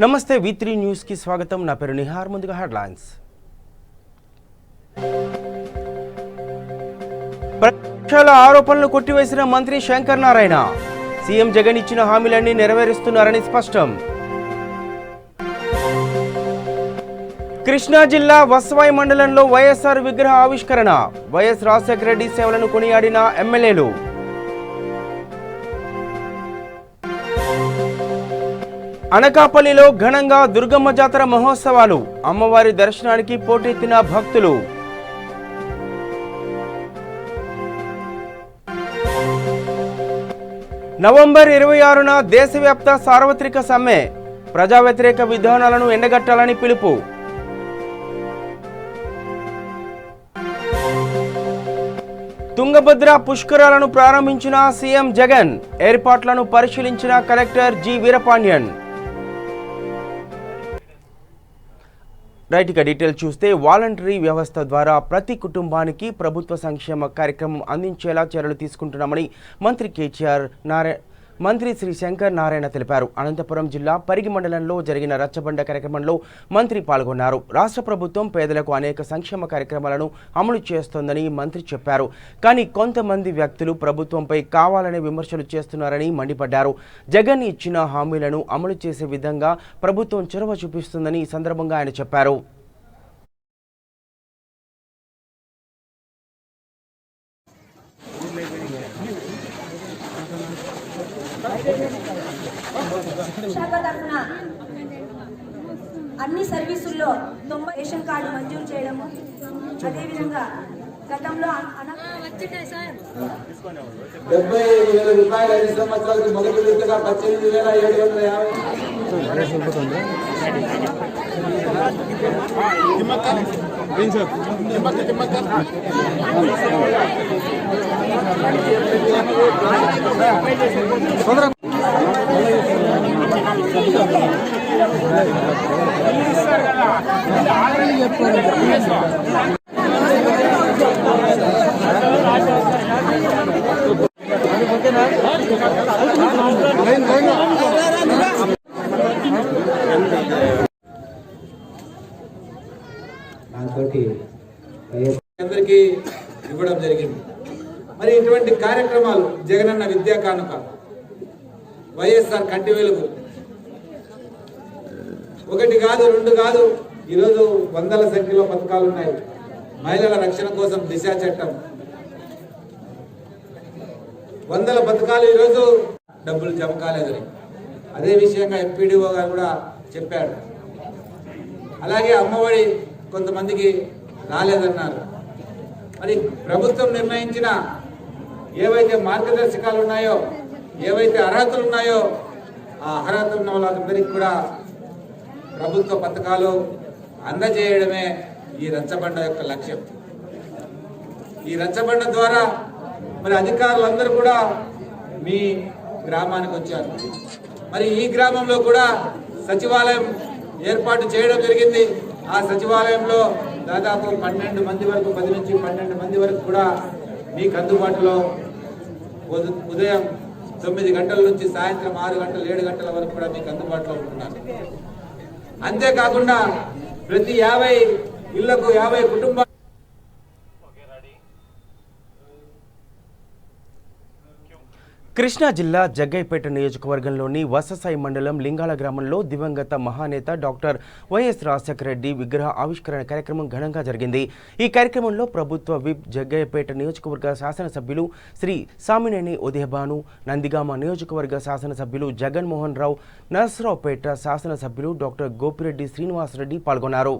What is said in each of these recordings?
నమస్తే V3 news కి స్వాగతం. నా పేరు నిహార్. ముందుగా హెడ్లైన్స్. ప్రతిపక్షాల ఆరోపణలు కొట్టివేసిన మంత్రి శంకర్ నారాయణ సీఎం జగన్ ఇచ్చిన హామీలన్నీ నెరవేరుస్తున్నారని స్పష్టం. కృష్ణా జిల్లా వస్వాయి మండలంలో వైఎస్ఆర్ విగ్రహ ఆవిష్కరణ. వైఎస్ రాజశేఖర రెడ్డి సేవలను కొనియాడిన ఎమ్మెల్యేలు. అనకాపల్లిలో ఘనంగా దుర్గమ్మ జాతర మహోత్సవాలు. అమ్మవారి దర్శనానికి పోటెత్తిన భక్తులు. నవంబర్ 26న దేశవ్యాప్త సార్వత్రిక సమ్మె. ప్రజా వ్యతిరేక విధానాలను ఎండగట్టాలని పిలుపు. తుంగభద్ర పుష్కరాలను ప్రారంభించిన సీఎం జగన్. ఏర్పాట్లను పరిశీలించిన కలెక్టర్ జి వీరపాండ్యన్. రైట్గా డీటెయిల్ చూస్తే వాలంటరీ వ్యవస్థ ద్వారా ప్రతి కుటుంబానికి ప్రభుత్వ సంక్షేమ కార్యక్రమం అందించేలా చర్యలు తీసుకుంటున్నామని మంత్రి శ్రీ శంకర్ నారాయణ తెలిపారు. అనంతపురం జిల్లా పరిగి మండలంలో జరిగిన రచ్చబండ కార్యక్రమంలో మంత్రి పాల్గొన్నారు. రాష్ట్ర ప్రభుత్వం పేదలకు అనేక సంక్షేమ కార్యక్రమాలను అమలు చేస్తోందని మంత్రి చెప్పారు. కానీ కొంతమంది వ్యక్తులు ప్రభుత్వంపై కావాలనే విమర్శలు చేస్తున్నారని మండిపడ్డారు. జగన్ ఇచ్చిన హామీలను అమలు చేసే విధంగా ప్రభుత్వం చొరవ చూపిస్తుందని ఈ సందర్భంగా ఆయన చెప్పారు. శాఖ తరఫున అన్ని సర్వీసుల్లో 90 రేషన్ కార్డు మంజూరు చేయడము, అదేవిధంగా గతంలో 75,000 రూపాయలు 5 సంవత్సరాలకు మొదటి విడతగా 18,750. అందరికీ ఇవ్వడం జరిగింది. మరి ఇటువంటి కార్యక్రమాలు జగనన్న విద్యా కానుక, వైఎస్ఆర్ కంటి వెలుగు, ఒకటి కాదు రెండు కాదు, ఈరోజు వందల సంఖ్యలో పథకాలు ఉన్నాయి. మహిళల రక్షణ కోసం దిశ చట్టం, వందల పథకాలు ఈరోజు డబ్బులు జమ కాలేదని అదే విషయంగా ఎంపీడీఓ గారు కూడా చెప్పాడు. అలాగే అమ్మఒడి కొంతమందికి రాలేదన్నారు. మరి ప్రభుత్వం నిర్ణయించిన ఏవైతే మార్గదర్శకాలు ఉన్నాయో, ఏవైతే అర్హతలు ఉన్నాయో, ఆ అర్హత ఉన్న వాళ్ళందరికీ కూడా ప్రభుత్వ పథకాలు అందజేయడమే ఈ రచ్చబండ యొక్క లక్ష్యం. ఈ రచ్చబండ ద్వారా మరి అధికారులందరూ కూడా మీ గ్రామానికి వచ్చారు. మరి ఈ గ్రామంలో కూడా సచివాలయం ఏర్పాటు చేయడం జరిగింది. ఆ సచివాలయంలో దాదాపు 12 మంది వరకు, 10 నుంచి 12 మంది వరకు కూడా మీకు అందుబాటులో ఉదయం 9 గంటల నుంచి సాయంత్రం 6 గంటలు 7 గంటల వరకు కూడా మీకు అందుబాటులో ఉంటున్నారు. అంతేకాకుండా ప్రతి 50 ఇళ్లకు 50 కుటుంబాలు. కృష్ణా జిల్లా జగ్గైపేట నియోజకవర్గంలోని వససాయి మండలం లింగాల గ్రామంలో దివంగత మహానేత డాక్టర్ వైఎస్ రాజశేఖర రెడ్డి విగ్రహ ఆవిష్కరణ కార్యక్రమం ఘనంగా జరిగింది. ఈ కార్యక్రమంలో ప్రభుత్వ విప్ జగ్గైపేట నియోజకవర్గ శాసనసభ్యులు శ్రీ సామినేని ఉదయభాను, నందిగామ నియోజకవర్గ శాసనసభ్యులు జగన్మోహన్ రావు, నరసరావుపేట శాసనసభ్యులు డాక్టర్ గోపిరెడ్డి శ్రీనివాసరెడ్డి పాల్గొన్నారు.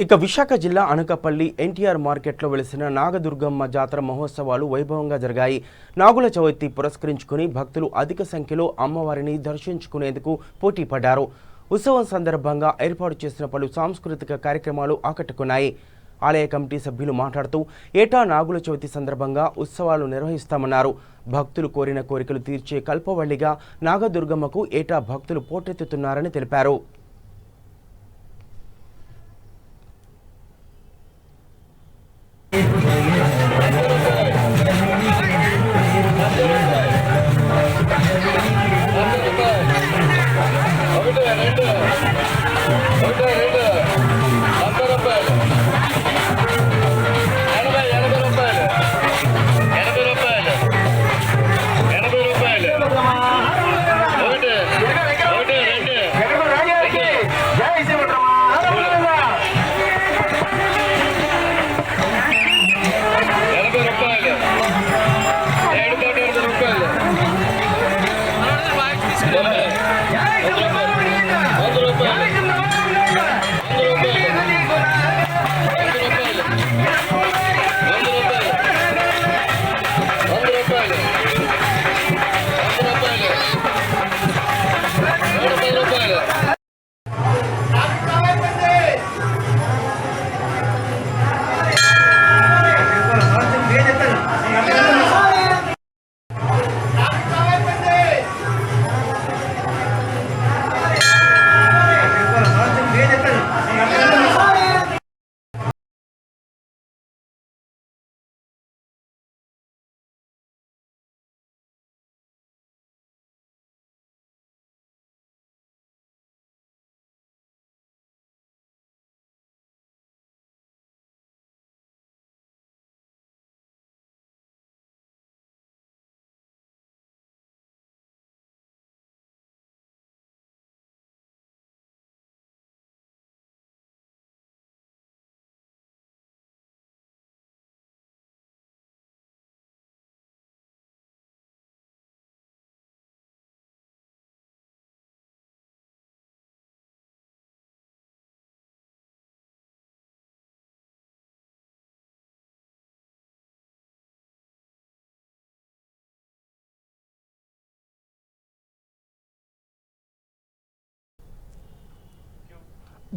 ఇక విశాఖ జిల్లా అనకాపల్లి ఎన్టీఆర్ మార్కెట్లో వెలిసిన నాగదుర్గమ్మ జాతర మహోత్సవాలు వైభవంగా జరిగాయి. నాగుల చవితి పురస్కరించుకుని భక్తులు అధిక సంఖ్యలో అమ్మవారిని దర్శించుకునేందుకు పోటీ పడ్డారు. ఉత్సవం సందర్భంగా ఏర్పాటు చేసిన పలు సాంస్కృతిక కార్యక్రమాలు ఆకట్టుకున్నాయి. ఆలయ కమిటీ సభ్యులు మాట్లాడుతూ ఏటా నాగుల చవితి సందర్భంగా ఉత్సవాలు నిర్వహిస్తామన్నారు. భక్తులు కోరిన కోరికలు తీర్చే కల్పవల్లిగా నాగదుర్గమ్మకు ఏటా భక్తులు పోటెత్తుతున్నారని తెలిపారు.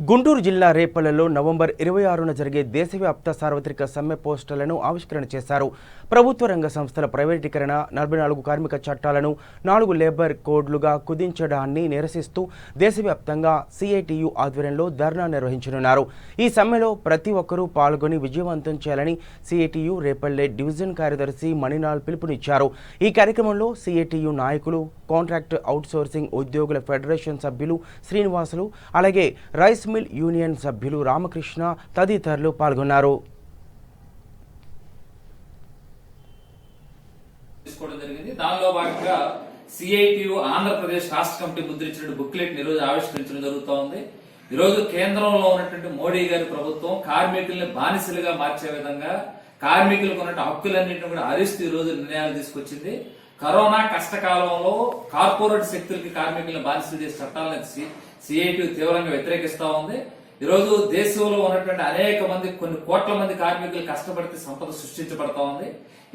గుంటూరు జిల్లా రేపల్లెలో నవంబర్ 26న జరిగే దేశవ్యాప్త సార్వత్రిక సమ్మె పోస్టర్లను ఆవిష్కరణ చేశారు. ప్రభుత్వ రంగ సంస్థల ప్రైవేటీకరణ, 44 కార్మిక చట్టాలను 4 లేబర్ కోడ్లుగా కుదించడాన్ని నిరసిస్తూ దేశవ్యాప్తంగా సిఐటియు ఆధ్వర్యంలో ధర్నా నిర్వహించనున్నారు. ఈ సమ్మెలో ప్రతి ఒక్కరూ పాల్గొని విజయవంతం చేయాలని సిఐటియు రేపల్లె డివిజన్ కార్యదర్శి మణిలాల్ పిలుపునిచ్చారు. ఈ కార్యక్రమంలో సిఐటియు నాయకులు, కాంట్రాక్ట్ అవుట్సోర్సింగ్ ఉద్యోగుల ఫెడరేషన్ సభ్యులు శ్రీనివాసులు, అలాగే రైస్ మిల్ యూనియన్ సభ్యులు రామకృష్ణ తదితరులు పాల్గొన్నారు. దానిలో భాగంగా సిఐటియు ఆంధ్రప్రదేశ్ రాష్ట్ర కమిటీ ముద్రించిన బుక్లెట్ ఈ రోజు ఆవిష్కరించడం జరుగుతోంది. ఈ రోజు కేంద్రంలో ఉన్నటువంటి మోడీ గారి ప్రభుత్వం కార్మికుల్ని బానిసలుగా మార్చే విధంగా కార్మికులకు ఉన్నటువంటి హక్కులన్నింటినీ కూడా హరిస్తూ ఈ రోజు నిర్ణయాలు తీసుకొచ్చింది. కరోనా కష్టకాలంలో కార్పొరేట్ శక్తులకి కార్మికులను బానిసలు చేసే చట్టాలను సిఐటియు తీవ్రంగా వ్యతిరేకిస్తా ఉంది. ఈ రోజు దేశంలో ఉన్నటువంటి అనేక మంది, కొన్ని కోట్ల మంది కార్మికులు కష్టపడితే సంపద సృష్టించబడతా ఉంది.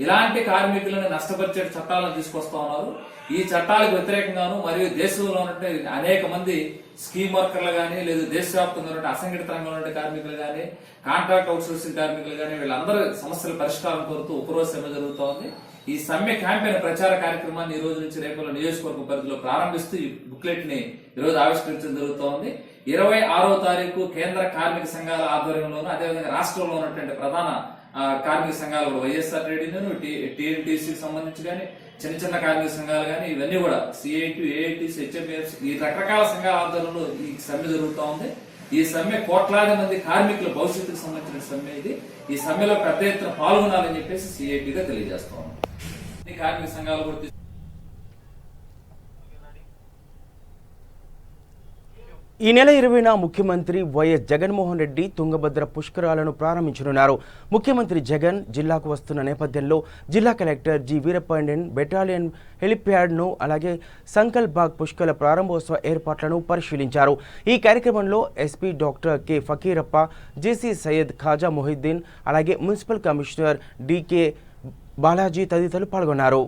ఇలాంటి కార్మికులను నష్టపరిచే చట్టాలను తీసుకొస్తా ఉన్నారు. ఈ చట్టాలకు వ్యతిరేకంగాను మరియు దేశంలో ఉన్నటువంటి అనేక మంది స్కీమ్ వర్కర్లు గానీ, లేదా దేశవ్యాప్తంగా ఉన్నటువంటి అసంఘటిత రంగంలో ఉండే కార్మికులు గానీ, కాంట్రాక్ట్ అవుట్సోర్సింగ్ కార్మికులు గానీ, వీళ్ళందరూ సమస్యల పరిష్కారం కోరుతూ ఉపరోజు సమ్మె జరుగుతోంది. ఈ సమ్మె క్యాంపెయిన్ ప్రచార కార్యక్రమాన్ని ఈ రోజు నుంచి రేపల్ల నియోజకవర్గ పరిధిలో ప్రారంభిస్తూ ఈ బుక్లెట్ ని ఈ రోజు ఆవిష్కరించడం జరుగుతోంది. 26వ తారీఖు కేంద్ర కార్మిక సంఘాల ఆధ్వర్యంలోనూ, అదేవిధంగా రాష్ట్రంలో ఉన్నటువంటి ప్రధాన కార్మిక సంఘాలు వైఎస్ఆర్ ట్రేడ్ యూనియన్, టీఎన్టీసీకి సంబంధించి కానీ, చిన్న చిన్న కార్మిక సంఘాలు కానీ, ఇవన్నీ కూడా సిఐటి, ఏఐటిసి, హెచ్ఎంఎఫ్, ఈ రకరకాల సంఘాల ఆధ్వర్యంలో ఈ సమ్మె జరుగుతూ ఉంది. ఈ సమ్మె కోట్లాది మంది కార్మికుల భవిష్యత్తుకు సంబంధించిన సమ్మె ఇది. ఈ సమ్మెలో పెద్ద ఎత్తున పాల్గొనాలని చెప్పేసి సిఐటిగా తెలియజేస్తాం. కార్మిక సంఘాలు కూడా ఈ నెల 20న ముఖ్యమంత్రి వైఎస్ జగన్మోహన్ రెడ్డి తుంగభద్ర పుష్కరాలను ప్రారంభించనున్నారు. ముఖ్యమంత్రి జగన్ జిల్లాకు వస్తున్న నేపథ్యంలో జిల్లా కలెక్టర్ జి వీరపాండ్యన్ బెటాలియన్ హెలిప్యాడ్ను అలాగే సంకల్ బాగ్ పుష్కర ప్రారంభోత్సవ ఏర్పాట్లను పరిశీలించారు. ఈ కార్యక్రమంలో ఎస్పీ డాక్టర్ కె ఫకీరప్ప, జేసీ సయ్యద్ ఖాజా మొహిద్దీన్, అలాగే మున్సిపల్ కమిషనర్ డికే బాలాజీ తదితరులు పాల్గొన్నారు.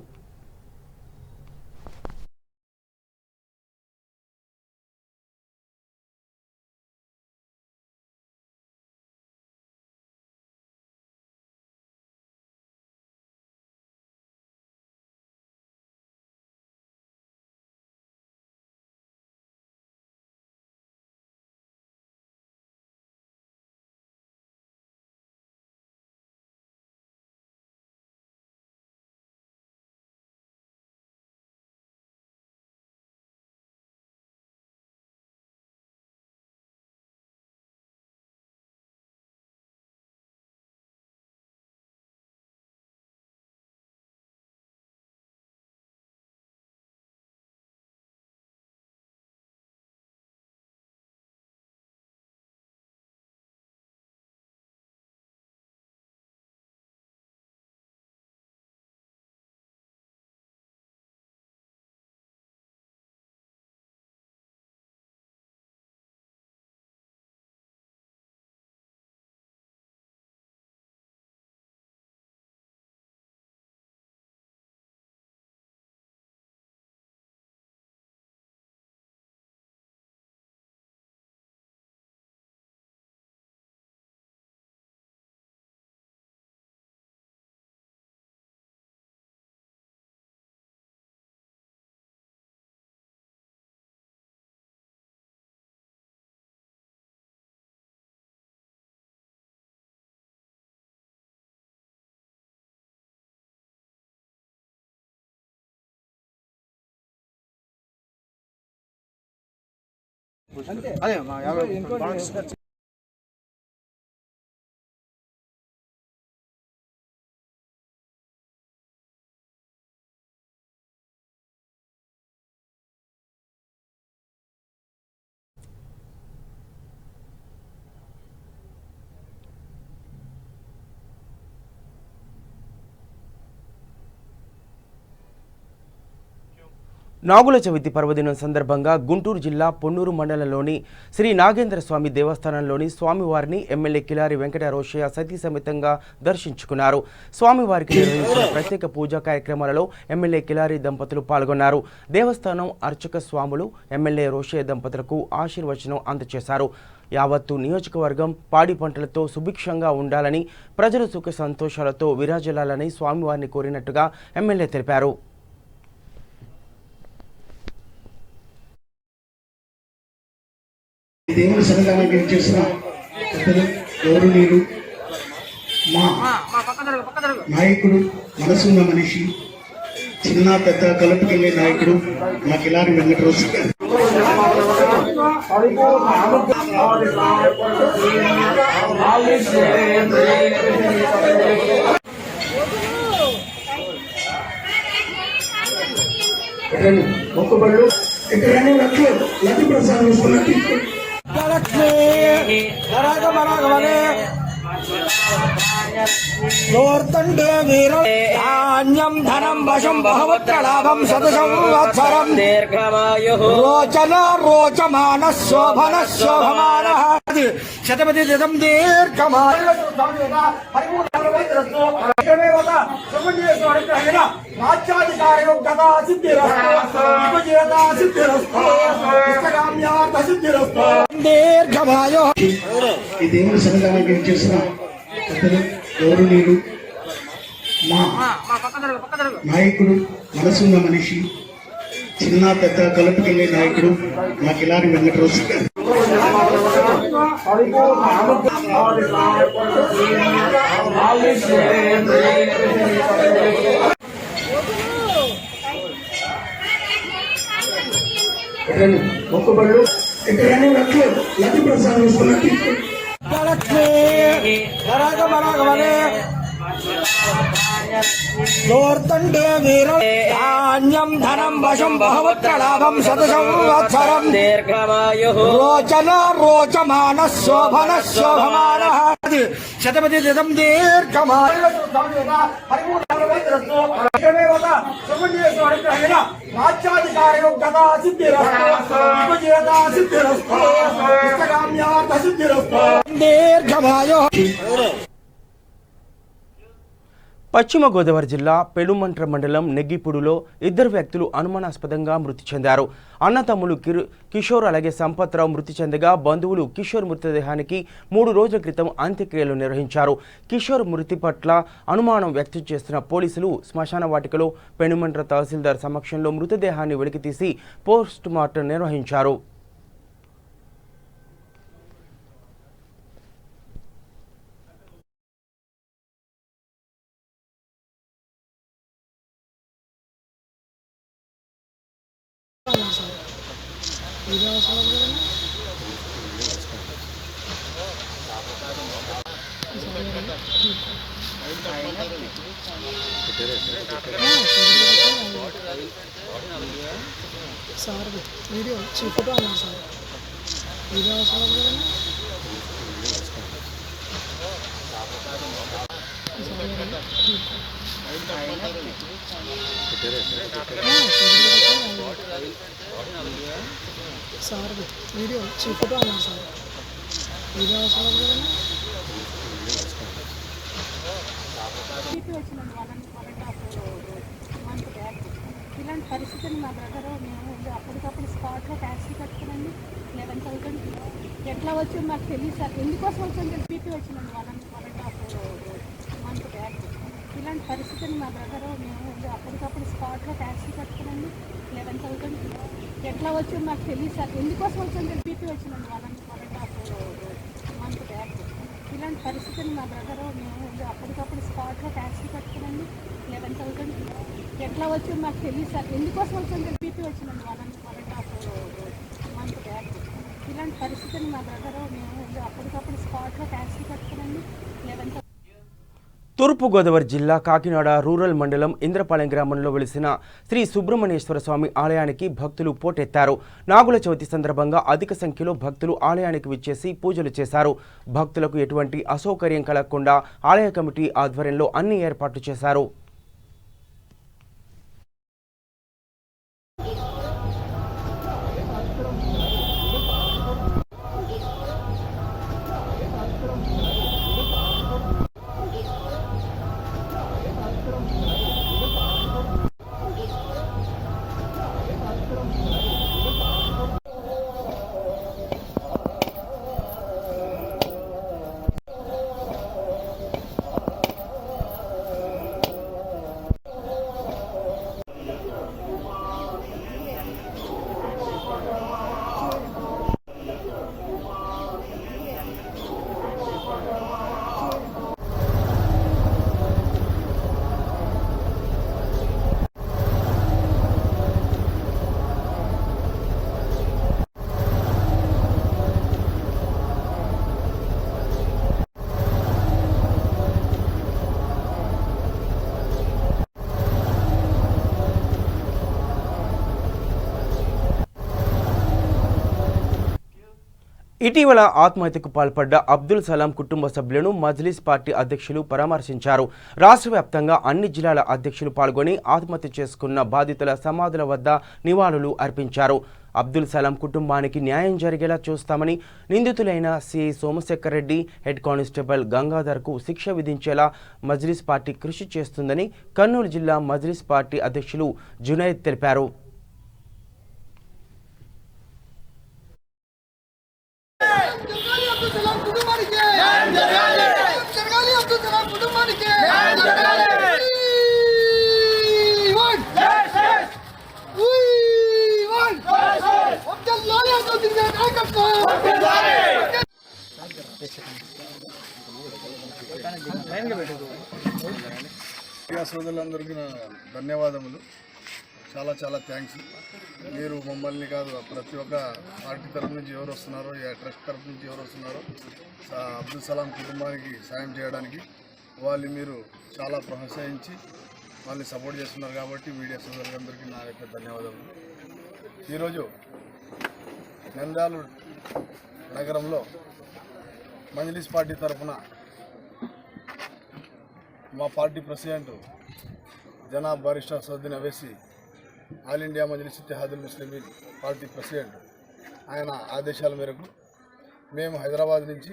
నాగుల చవితి పర్వదినం సందర్భంగా గుంటూరు జిల్లా పొన్నూరు మండలంలోని శ్రీ నాగేంద్ర స్వామి దేవస్థానంలోని స్వామివారిని ఎమ్మెల్యే కిలారి వెంకట రోషయ్య సతీ సమేతంగా దర్శించుకున్నారు. స్వామివారికి నిర్వహించిన ప్రత్యేక పూజా కార్యక్రమాలలో ఎమ్మెల్యే కిలారి దంపతులు పాల్గొన్నారు. దేవస్థానం అర్చక స్వాములు ఎమ్మెల్యే రోషయ్య దంపతులకు ఆశీర్వచనం అందజేశారు. యావత్తు నియోజకవర్గం పాడి పంటలతో సుభిక్షంగా ఉండాలని, ప్రజలు సుఖ సంతోషాలతో విరాజిల్లాలని స్వామివారిని కోరినట్టుగా ఎమ్మెల్యే తెలిపారు. దేవుని సన్నిధానానికి చేసిన పెద్దలు గౌరవనీయులు మా నాయకుడు, మనసున్న మనిషి, చిన్న పెద్ద కలుపుకెళ్లే నాయకుడు మా కిలారి వెంకటరోషి గారు. మొక్కుబళ్ళు ఎక్కడైనా లక్ష్మీ ప్రసాదం ఇస్తున్నట్టు ధాన్యం ధనం వశం బహుపుత్ర లాభం శత సంవత్సరం దీర్ఘమాయుః రోచన రోచమాన శోభన శోభమాన శతపతి శతం దీర్ఘమాయుః రాజ్యాధికారం గదా సిద్ధిరస్తు సిద్ధిరస్తు దీర్ఘమాయుః. ఈ దేవుని సన్నిధానానికి చేసిన పెద్దలు గౌరవనీయులు మా నాయకుడు, మనసున్న మనిషి, చిన్న పెద్ద కలుపుకెళ్లే నాయకుడు మా కిలారి వెంకటరోషి గారు. మొక్కుబళ్ళు ఎక్కడైనా లక్ష్మీ ప్రసాదం ఇస్తున్నట్టు దోర్తండే వీరన్యం ధనం వశం బహువత్ర లాభం శత సంవత్సరం దీర్ఘమాయు రోచన రోచమాన శోభన శోభమాన శతపతి శతం దీర్ఘమాయ రాజ్యాధికారి గదా సిద్ధిరస్తు విజయదా సిద్ధిరస్తు ఇష్టకామ్యార్థ సిద్ధిరస్తు దీర్ఘమాయు. పశ్చిమ గోదావరి జిల్లా పెనుమంట్ర మండలం నెగ్గిపూడిలో ఇద్దరు వ్యక్తులు అనుమానాస్పదంగా మృతి చెందారు. అన్నతమ్ములు కిషోర్ అలాగే సంపత్రావు మృతి చెందగా బంధువులు కిషోర్ మృతదేహానికి 3 రోజుల క్రితం అంత్యక్రియలు నిర్వహించారు. కిషోర్ మృతి పట్ల అనుమానం వ్యక్తం చేస్తున్న పోలీసులు శ్మశాన వాటికలో పెనుమంట్ర తహసీల్దార్ సమక్షంలో మృతదేహాన్ని వెలికితీసి పోస్ట్ మార్టం నిర్వహించారు. సార్ వీడియో ఫోటో అన్నారు సార్ వీడియో అవసరం కదండి. సార్ వీడియో ఫోటో అన్నారు సార్ వీడియో అవసరం కదండి. ఇలాంటి పరిస్థితిని మా బ్రదర్ మేము అప్పటికప్పుడు స్పాట్లో ట్యాక్సీ కట్టుకునండి 11,000 ఎట్లా వచ్చింది మాకు తెలియదు సార్. ఎందుకోసం వచ్చింది బీపీ వచ్చిందండి 1.5 మంత్ బ్యాక్. ఇలాంటి పరిస్థితిని మా బ్రదర్ మేము అప్పటికప్పుడు స్పాట్లో ట్యాక్సీ కట్టుకునండి 11,000 ఎట్లా వచ్చింది మాకు తెలియదు సార్. ఎందుకోసం వచ్చింది బీపీ వచ్చిందండి 1.5 మంత్ బ్యాక్. ఇలాంటి పరిస్థితిని మా బ్రదర్ మేము అప్పటికప్పుడు స్పాట్లో ట్యాక్సీ కట్టుకునండి 11,000 ఎట్లా వచ్చింది మాకు తెలియదు సార్. ఎందుకోసం వచ్చింది బీపీ వచ్చిందండి 1.5 మంత్ బ్యాక్. ఇలాంటి పరిస్థితిని మా బ్రదర్ మేము అప్పటికప్పుడు స్పాట్లో ట్యాక్సీ కట్టుకునండి 11,000. తూర్పుగోదావరి జిల్లా కాకినాడ రూరల్ మండలం ఇంద్రపాలెం గ్రామంలో వెలిసిన శ్రీ సుబ్రహ్మణ్యేశ్వర స్వామి ఆలయానికి భక్తులు పోటెత్తారు. నాగుల చవితి సందర్భంగా అధిక సంఖ్యలో భక్తులు ఆలయానికి విచ్చేసి పూజలు చేశారు. భక్తులకు ఎటువంటి అసౌకర్యం కలగకుండా ఆలయ కమిటీ ఆధ్వర్యంలో అన్ని ఏర్పాట్లు చేశారు. ఇటీవల ఆత్మహత్యకు పాల్పడ్డ అబ్దుల్ సలాం కుటుంబ సభ్యులను మజ్లిస్ పార్టీ అధ్యక్షులు పరామర్శించారు. రాష్ట్ర వ్యాప్తంగా అన్ని జిల్లాల అధ్యక్షులు పాల్గొని ఆత్మహత్య చేసుకున్న బాధితుల సమాధుల వద్ద నివాళులు అర్పించారు. అబ్దుల్ సలాం కుటుంబానికి న్యాయం జరిగేలా చూస్తామని, నిందితులైన CI Somashekar Reddy, head constable గంగాధర్కు శిక్ష విధించేలా మజ్లిస్ పార్టీ కృషి చేస్తుందని కర్నూలు జిల్లా మజ్లిస్ పార్టీ అధ్యక్షులు జునైద్ తెలిపారు. సోదరులందరికీ నా ధన్యవాదములు. చాలా చాలా థ్యాంక్స్. మీరు మమ్మల్ని కాదు, ప్రతి ఒక్క పార్టీ తరఫు నుంచి ఎవరు వస్తున్నారో, ట్రస్ట్ తరఫు నుంచి ఎవరు వస్తున్నారో అబ్దుల్ సలాం కుటుంబానికి సాయం చేయడానికి మీరు చాలా ప్రోత్సహించి వాళ్ళని సపోర్ట్ చేస్తున్నారు కాబట్టి మీడియా సోదరులందరికీ నా యొక్క ధన్యవాదాలు. ఈరోజు నంద్యాల నగరంలో మజ్లిస్ పార్టీ తరఫున మా పార్టీ ప్రెసిడెంట్ జనాబ్ బారిస్టర్ సౌద్దీన్ Owaisi, all India Majlis Ittehadul Muslimeen party president, ఆయన ఆదేశాల మేరకు మేము హైదరాబాద్ నుంచి,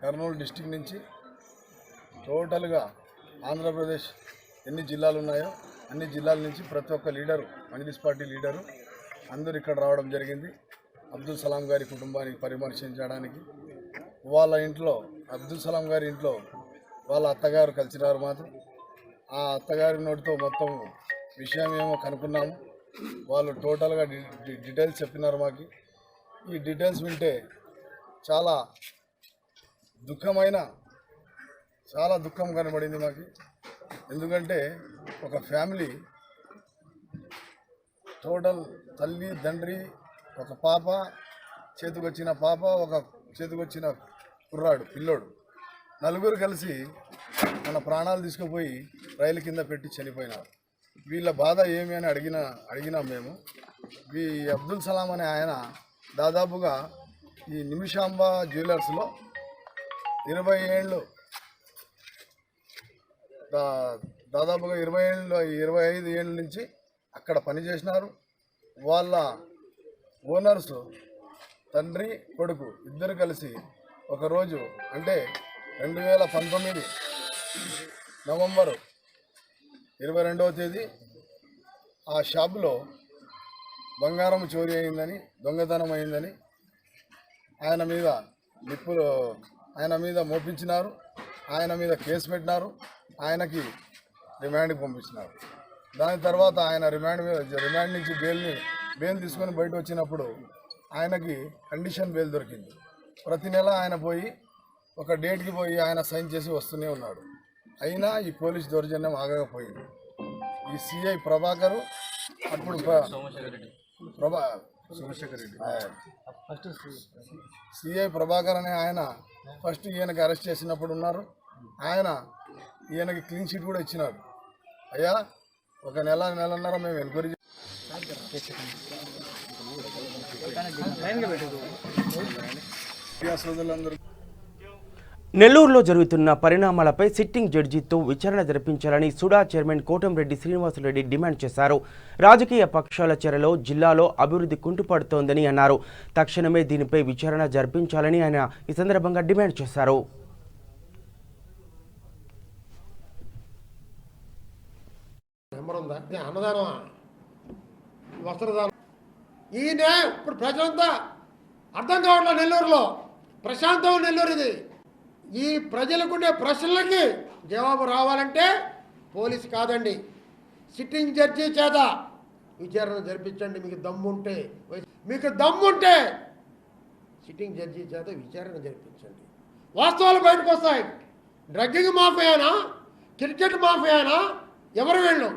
కర్నూలు డిస్టిక్ నుంచి, టోటల్గా ఆంధ్రప్రదేశ్ ఎన్ని జిల్లాలు ఉన్నాయో అన్ని జిల్లాల నుంచి ప్రతి ఒక్క లీడరు, మజ్లిస్ పార్టీ లీడరు అందరూ ఇక్కడ రావడం జరిగింది. అబ్దుల్ సలాం గారి కుటుంబానికి పరామర్శించడానికి. వాళ్ళ ఇంట్లో, అబ్దుల్ సలాం గారి ఇంట్లో వాళ్ళ అత్తగారు కలిసినారు. మాత్రం ఆ అత్తగారి నోటితో మొత్తం విషయం ఏమో కనుక్కున్నాము. వాళ్ళు టోటల్గా డీటెయిల్స్ చెప్పినారు మాకు. ఈ డీటెయిల్స్ వింటే చాలా దుఃఖం కనబడింది మాకు. ఎందుకంటే ఒక ఫ్యామిలీ టోటల్ తల్లి, తండ్రి, ఒక పాప, చేతికొచ్చిన పాప, ఒక చేతికొచ్చిన కుర్రాడు, పిల్లోడు, నలుగురు కలిసి మన ప్రాణాలు తీసుకుపోయి రైలు కింద పెట్టి చనిపోయినారు. వీళ్ళ బాధ ఏమి అని అడిగినాం మేము. ఈ అబ్దుల్ సలాం అనే ఆయన దాదాపుగా ఈ నిమిషాంబ జ్యువెలర్స్లో 20 ఏళ్ళు, దాదాపుగా 25 ఏళ్ళ నుంచి అక్కడ పనిచేసినారు. వాళ్ళ ఓనర్స్ తండ్రి, కొడుకు ఇద్దరు కలిసి ఒకరోజు, అంటే 2019 నవంబర్ 22వ తేదీ ఆ షాపులో బంగారం చోరీ అయిందని, దొంగతనం అయిందని ఆయన మీద మోపించినారు. ఆయన మీద కేసు పెట్టినారు. ఆయనకి రిమాండ్కి పంపించినారు. దాని తర్వాత ఆయన రిమాండ్ నుంచి బెయిల్ తీసుకొని బయట వచ్చినప్పుడు ఆయనకి కండిషన్ బెయిల్ దొరికింది. ప్రతి నెల ఆయన పోయి ఒక డేట్కి పోయి ఆయన సైన్ చేసి వస్తూనే ఉన్నాడు. అయినా ఈ పోలీస్ దౌర్జన్యం ఆగకపోయింది. ఈ సిఐ ప్రభాకరు, అప్పుడు సిఐ ప్రభాకర్ అనే ఆయన ఫస్ట్ ఈయనకి అరెస్ట్ చేసినప్పుడు ఉన్నారు. ఈయనకి క్లీన్ చిట్ కూడా ఇచ్చినాడు. అయ్యా, ఒక నెలన్నర మేము ఎంక్వైరీ సోదరులందరూ. నెల్లూరులో జరుగుతున్న పరిణామాలపై సిట్టింగ్ జడ్జితో విచారణ జరిపించాలని సుడా చైర్మన్ కోటంరెడ్డి శ్రీనివాసరెడ్డి డిమాండ్ చేశారు. రాజకీయ పక్షాల చర్యలో జిల్లాలో అభివృద్ధి కుంటుపడుతోందని అన్నారు. తక్షణమే దీనిపై విచారణ జరిపించాలని ఆయన ఈ సందర్భంగా డిమాండ్ చేశారు. ఈయన ఇప్పుడు ప్రజలంతా అర్థం కావట్లేదు. నెల్లూరులో ప్రశాంతం నెల్లూరు ఇది. ఈ ప్రజలకుండే ప్రశ్నలకి జవాబు రావాలంటే పోలీసు కాదండి, సిట్టింగ్ జడ్జి చేత విచారణ జరిపించండి. మీకు దమ్ముంటే సిట్టింగ్ జడ్జి చేత విచారణ జరిపించండి. వాస్తవాలు బయటకు వస్తాయి. డ్రగ్గింగ్ మాఫియానా, క్రికెట్ మాఫియానా, ఎవరు వెళ్ళు?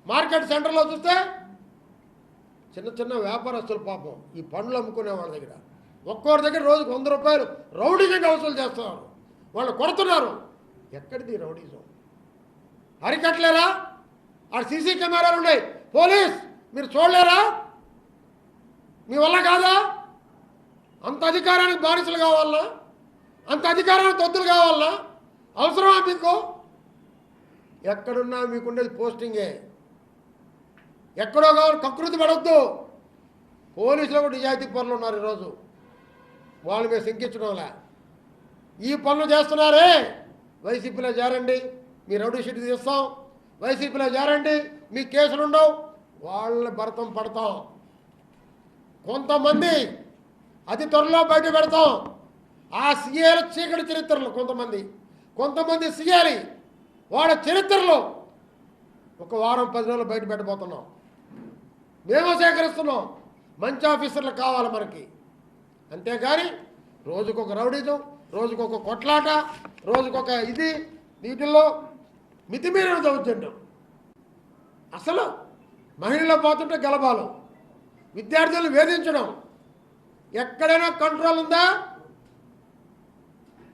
మార్కెట్ సెంటర్లో చూస్తే చిన్న వ్యాపారస్తులు పాపం ఈ పండ్లు అమ్ముకునే వాళ్ళ దగ్గర ఒక్కొక్కరి దగ్గర రోజుకు 100 రూపాయలు రౌడీజంగా వసూలు చేస్తున్నారు. వాళ్ళు కొడుతున్నారు. ఎక్కడిది రౌడీజం? అరికట్టలేరా? ఆ సీసీ కెమెరాలు ఉన్నాయి. పోలీస్ మీరు చూడలేరా? మీ వల్ల కాదా? అంత అధికారానికి బానిసలు కావాలన్నా, అంత అధికారానికి తొత్తులు కావాలన్నా అవసరమా మీకు? ఎక్కడున్నా మీకుండేది పోస్టింగే. ఎక్కడో కావాలి కకృతి పడవద్దు. పోలీసులు కూడా నిజాయితీ పనులు ఉన్నారు. ఈరోజు వాళ్ళ మీద శంకించడంలా ఈ పనులు చేస్తున్నారే. వైసీపీలో చేరండి, మీ రౌడీ షీట్ తీస్తాం. వైసీపీలో చేరండి, మీ కేసులు ఉండవు. వాళ్ళని భరతం పడతాం. కొంతమంది అతి త్వరలో బయట పెడతాం. ఆ సీఏల చీకటి చరిత్రలో కొంతమంది సీఏలు వాళ్ళ చరిత్రలో ఒక వారం 10 రోజులు బయట పెట్టబోతున్నాం. మేము సేకరిస్తున్నాం. మంచి ఆఫీసర్లు కావాలి మనకి. అంతేగాని రోజుకొక రౌడీజం, రోజుకొక కొట్లాట, రోజుకొక వీటిల్లో మితిమీరిన దౌర్జన్యం. అసలు మహిళలు పోతుంటే గలబాలు, విద్యార్థులను వేధించడం, ఎక్కడైనా కంట్రోల్ ఉందా?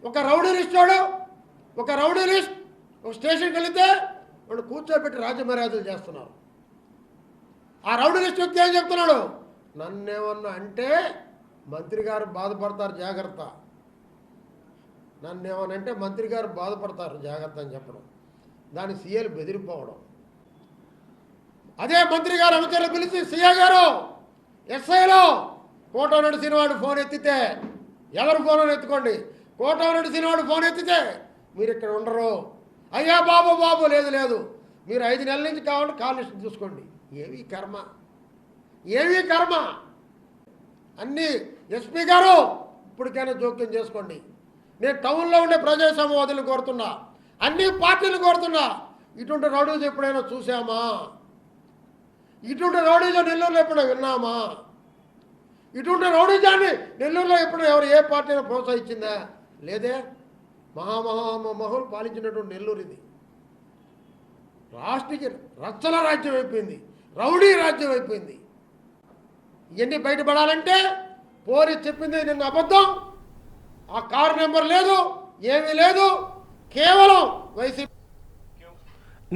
ఒక రౌడీ రిస్టోడు ఒక రౌడీ లిస్ట్ ఒక స్టేషన్కి వెళితే వాడు కూర్చోబెట్టి రాజమర్యాదలు చేస్తున్నారు. ఆ రౌడీ లిస్ట్ వ్యక్తి ఏం చెప్తున్నాడు, నన్నేమన్నా అంటే మంత్రి గారు బాధపడతారు జాగ్రత్త, నన్నేమన్నా అంటే మంత్రి గారు బాధపడతారు జాగ్రత్త అని చెప్పడం, దాని సీఏలు బెదిరిపోవడం. అదే మంత్రి గారు అనుచరులు పిలిచి సీఏ గారు ఎస్ఐలో కోటా నడిసినవాడు ఫోన్ ఎత్తితే, ఎవరు ఫోన్ ఎత్తుకోండి, కోటా నడిసినవాడు ఫోన్ ఎత్తితే మీరు ఇక్కడ ఉండరు, అయ్యా బాబు బాబు లేదు లేదు మీరు 5 నెలల నుంచి కావాలంటే కాల్ లిస్ట్ చూసుకోండి. ఏవి కర్మ, ఏవి కర్మ. అన్నీ ఎస్పీ గారు ఇప్పటికైనా జోక్యం చేసుకోండి. నేను టౌన్లో ఉండే ప్రజాస్వామ్యవాదులను కోరుతున్నా, అన్ని పార్టీలు కోరుతున్నా, ఇటువంటి రౌడీలు ఎప్పుడైనా చూసామా? ఇటువంటి రౌడీజం నెల్లూరులో ఎప్పుడైనా విన్నామా? ఇటువంటి రౌడీజాన్ని నెల్లూరులో ఎప్పుడు ఎవరు ఏ పార్టీని ప్రోత్సహించిందా? లేదే. మహులు పాలించినటువంటి నెల్లూరు ఇది రాష్ట్రీయ రచ్చల రాజ్యం అయిపోయింది, రౌడీ రాజ్యం అయిపోయింది. ఇవన్నీ బయటపడాలంటే పోలీస్ చెప్పింది నిన్న అబద్ధం, ఆ కారు నెంబర్ లేదు, ఏమీ లేదు, కేవలం వైసీపీ.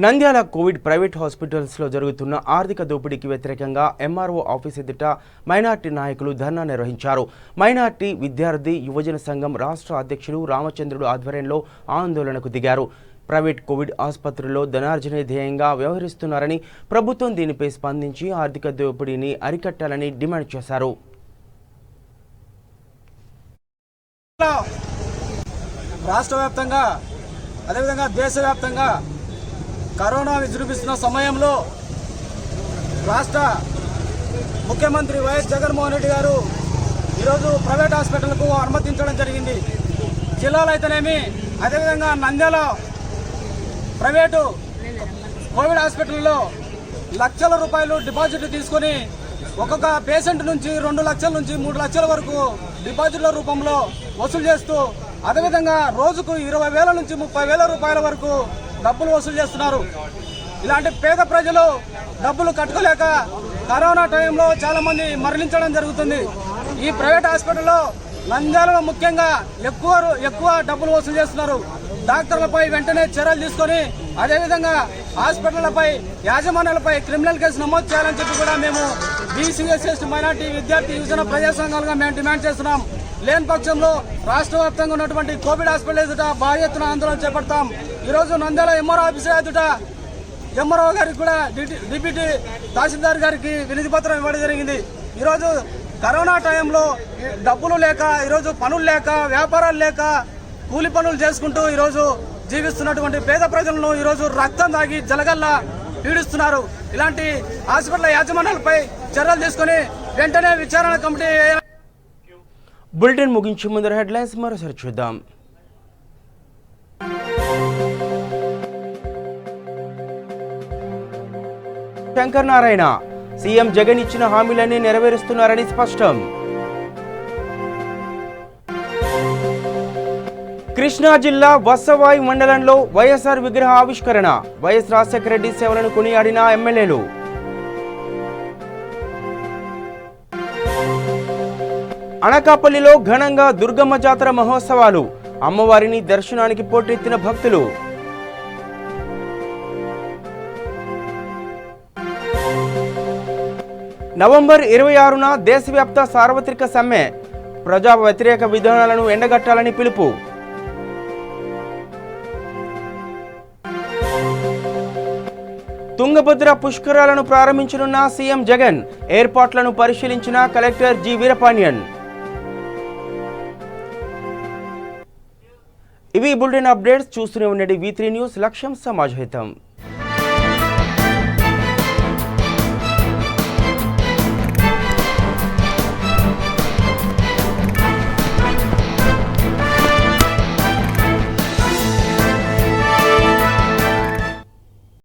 నంద్యాల కోవిడ్ ప్రైవేట్ హాస్పిటల్స్లో జరుగుతున్న ఆర్థిక దోపిడీకి వ్యతిరేకంగా ఎంఆర్ఓ ఆఫీస్ ఎదుట మైనార్టీ నాయకులు ధర్నా నిర్వహించారు. మైనార్టీ విద్యార్థి యువజన సంఘం రాష్ట్ర అధ్యక్షుడు రామచంద్రుడు ఆధ్వర్యంలో ఆందోళనకు దిగారు. ప్రైవేట్ కోవిడ్ ఆసుపత్రుల్లో ధనార్జనే ధ్యేయంగా వ్యవహరిస్తున్నారని, ప్రభుత్వం దీనిపై స్పందించి ఆర్థిక దోపిడీని అరికట్టాలని డిమాండ్ చేశారు. రాష్ట్ర వ్యాప్తంగా అదేవిధంగా దేశవ్యాప్తంగా కరోనా విజృంభిస్తున్న సమయంలో రాష్ట్ర ముఖ్యమంత్రి వైఎస్ జగన్మోహన్ రెడ్డి గారు ఈరోజు ప్రైవేట్ హాస్పిటల్కు అనుమతించడం జరిగింది. జిల్లాలో అయితేనేమి, అదేవిధంగా నంద్యాల ప్రైవేటు కోవిడ్ హాస్పిటల్లో లక్షల రూపాయలు డిపాజిట్ తీసుకొని ఒక్కొక్క పేషెంట్ నుంచి 2 లక్షల నుంచి 3 లక్షల వరకు డిపాజిట్ల రూపంలో వసూలు చేస్తూ, అదేవిధంగా రోజుకు 20,000 నుంచి 30,000 రూపాయల వరకు డబ్బులు వసూలు చేస్తున్నారు. ఇలాంటి పేద ప్రజలు డబ్బులు కట్టుకోలేక కరోనా టైంలో చాలా మంది మరణించడం జరుగుతుంది. ఈ ప్రైవేట్ హాస్పిటల్లో నంద్యాలలో ముఖ్యంగా ఎక్కువ డబ్బులు వసూలు చేస్తున్నారు. డాక్టర్లపై వెంటనే చర్యలు తీసుకొని, అదేవిధంగా హాస్పిటళ్లపై యాజమాన్యాలపై క్రిమినల్ కేసు నమోదు చేయాలని చెప్పి కూడా మేము బీసీఎస్ఎస్ మైనార్టీ విద్యార్థి యువజన ప్రజా సంఘాలుగా మేము డిమాండ్ చేస్తున్నాం. లేని పక్షంలో రాష్ట్ర వ్యాప్తంగా ఉన్నటువంటి కోవిడ్ హాస్పిటల్ ఎదుట భారీ ఎత్తున ఆందోళన చేపడతాం. ఈరోజు నంద్యాల ఎంఆర్ఓ ఆఫీసర్ ఎదుట ఎంఆర్ఓ గారికి కూడా డిప్యూటీ తహసీల్దార్ గారికి వినతి పత్రం ఇవ్వడం జరిగింది. ఈరోజు కరోనా టైంలో డబ్బులు లేక, ఈరోజు పనులు లేక, వ్యాపారాలు లేక కూలి పనులు చేసుకుంటూ ఈరోజు జీవిస్తున్నటువంటి పేద ప్రజలను ఈరోజు రక్తం తాగి జలగల్లా పీడిస్తున్నారు. ఇలాంటి హాస్పిటల్ యాజమాన్యాలపై చర్యలు తీసుకొని వెంటనే విచారణ కమిటీ. బులెటిన్ ముగించే ముందర హెడ్లైన్స్ మరోసారి చూద్దాం. శంకర్ నారాయణ సీఎం జగన్ ఇచ్చిన హామీలన్నీ నెరవేరుస్తున్నారని స్పష్టం. కృష్ణా జిల్లా వసవాయి మండలంలో వైఎస్ఆర్ విగ్రహ ఆవిష్కరణ, వైఎస్ రాజశేఖర రెడ్డి సేవలను కొనియాడిన ఎమ్మెల్యేలు. అనకాపల్లిలో ఘనంగా దుర్గమ్మ జాతర మహోత్సవాలు, అమ్మవారిని దర్శనానికి పోటెత్తిన భక్తులు. నవంబర్ 26న దేశవ్యాప్త సార్వత్రిక సమ్మె, ప్రజా వ్యతిరేక విధానాలను ఎండగట్టాలని పిలుపు. తుంగభద్ర పుష్కరాలను ప్రారంభించనున్న సీఎం జగన్, ఏర్పాట్లను పరిశీలించిన కలెక్టర్ జి వీరపాండ్యన్. ఇవి బులెటిన్ అప్డేట్స్. చూస్తూనే ఉండండి V3 న్యూస్. లక్ష్యం సమాజహితం.